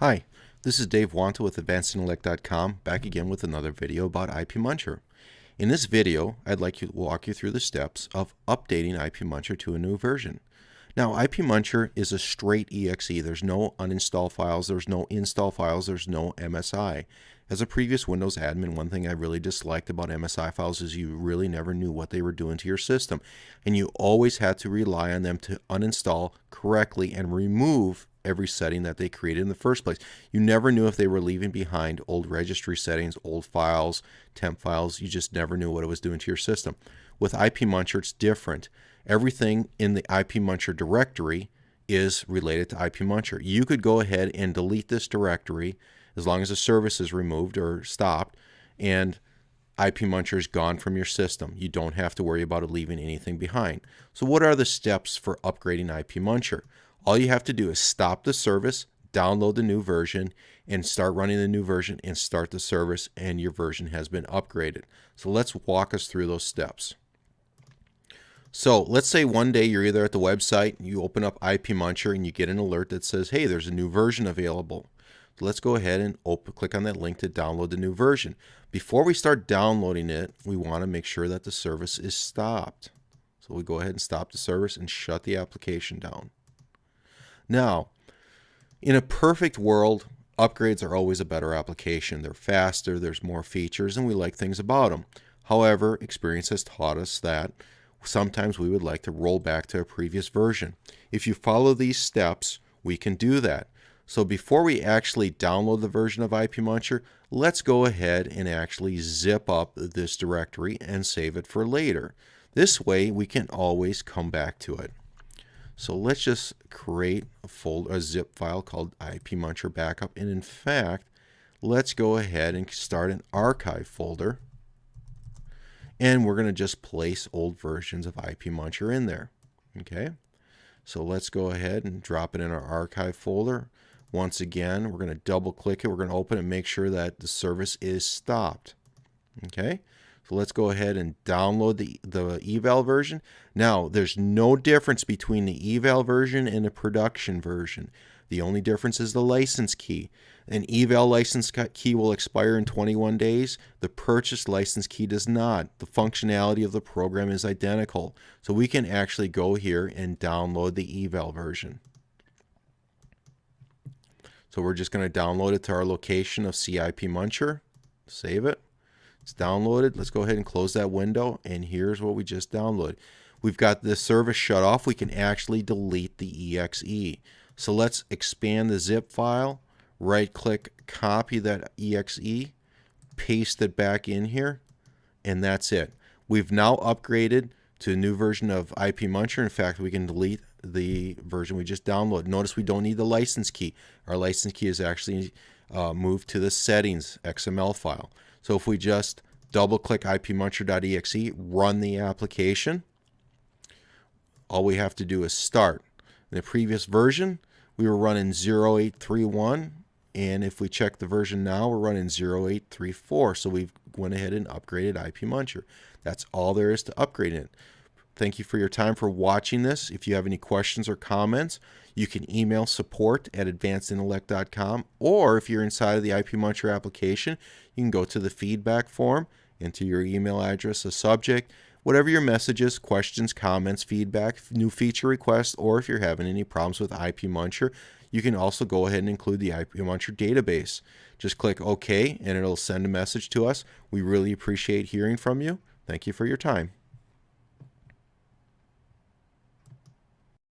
Hi, this is Dave Wanta with AdvancedIntellect.com, back again with another video about IPMuncher. In this video, I'd like to walk you through the steps of updating IPMuncher to a new version. Now, IPMuncher is a straight exe. There's no uninstall files, there's no install files, there's no MSI. As a previous Windows admin, one thing I really disliked about MSI files is you really never knew what they were doing to your system, and you always had to rely on them to uninstall correctly and remove every setting that they created in the first place. You never knew if they were leaving behind old registry settings, old files, temp files. You just never knew what it was doing to your system. With IPMuncher, it's different. Everything in the IPMuncher directory is related to IPMuncher. You could go ahead and delete this directory as long as the service is removed or stopped, and IPMuncher is gone from your system. You don't have to worry about it leaving anything behind. So what are the steps for upgrading IPMuncher? All you have to do is stop the service, download the new version, and start running the new version and start the service, and your version has been upgraded. So let's walk us through those steps. So let's say one day you're either at the website, you open up IPMuncher, and you get an alert that says, hey, there's a new version available. So let's go ahead and click on that link to download the new version. Before we start downloading it, we want to make sure that the service is stopped. So we go ahead and stop the service and shut the application down. Now, in a perfect world, upgrades are always a better application. They're faster, there's more features, and we like things about them. However, experience has taught us that sometimes we would like to roll back to a previous version. If you follow these steps, we can do that. So before we actually download the version of IPMuncher, let's go ahead and actually zip up this directory and save it for later. This way we can always come back to it. So let's just create a zip file called IPMuncher Backup, and in fact, let's go ahead and start an archive folder, and we're going to just place old versions of IPMuncher in there. Okay, so let's go ahead and drop it in our archive folder. Once again, we're going to double click it, we're going to open it and make sure that the service is stopped. Okay, so let's go ahead and download the eval version. Now, there's no difference between the eval version and the production version. The only difference is the license key. An eval license key will expire in 21 days. The purchased license key does not. The functionality of the program is identical. So we can actually go here and download the eval version. So we're just going to download it to our location of IPMuncher. Save it. It's downloaded. Let's go ahead and close that window, and here's what we just downloaded. We've got the service shut off. We can actually delete the exe. So let's expand the zip file, right-click, copy that exe, paste it back in here, and that's it. We've now upgraded to a new version of IPMuncher. In fact, we can delete the version we just downloaded. Notice we don't need the license key. Our license key is actually moved to the settings XML file. So if we just double-click IPMuncher.exe, run the application, all we have to do is start. In the previous version, we were running 0831, and if we check the version now, we're running 0834. So we've went ahead and upgraded IPMuncher. That's all there is to upgrading it. Thank you for your time for watching this. If you have any questions or comments, you can email support@advancedintellect.com, or if you're inside of the IPMuncher application, you can go to the feedback form, enter your email address, a subject, whatever your message is, questions, comments, feedback, new feature requests, or if you're having any problems with IPMuncher, you can also go ahead and include the IPMuncher database. Just click OK, and it'll send a message to us. We really appreciate hearing from you. Thank you for your time.